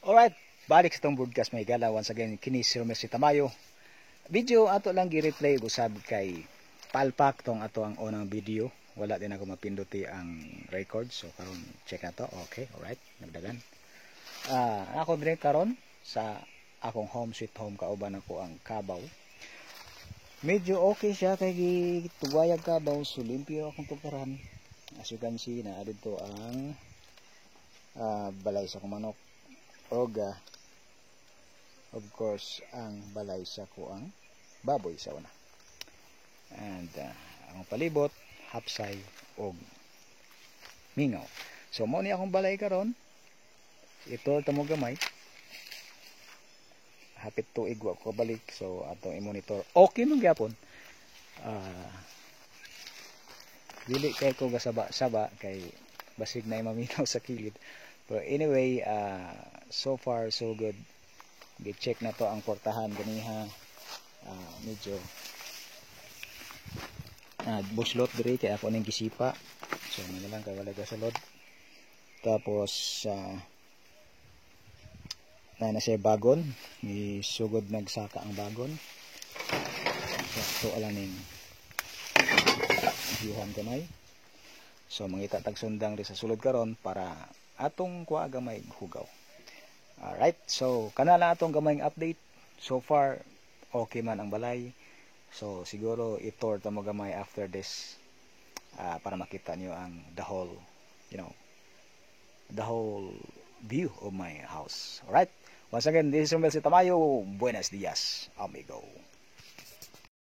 Alright, balik sa itong broadcast may gala. Once again, kini si Romel si Tamayo. Video ato lang gi-replay usab kay palpak tong ato ang unang video. Wala din ako mapinduti ang record. So karon check na to. Okay, alright, nagdagan. Ako din karon sa akong home sweet home kauban ako ang Kabaw. Medyo okay siya kay gitugayag Kabaw, so limpyo akong tukaran. As you can see na adto ang balay sa manok. Oga, of course, ang balay sa kuang baboy sa una. And ang palibot, hapsay og mingaw. So mo ni akong balay karon. Ito tamo gamay. Hapit tuig wa ko balik, so atong i-monitor. Okay man gyapon. Dili kay ko gasaba-saba kay basig na maminaw sa kilid. But anyway, so far so good. Gi-check na to ang portahan ganiha. Medyo buslot diri kay ako ning gisipa. So lang kay wala gasalod. Tapos na siya bagon, isugod nagsaka ang bagon. So ala ning hiuhan gamay. So mangita tag sundang di sa sulod karon para atong kuha gamay hugaw. Alright, so kana lang atong gamayng update. So far okay man ang balay. So siguro i-tour ta mo gamay after this para makita niyo ang the whole view of my house. Alright, once again, this is Romel si Tamayo. Buenos dias, amigo.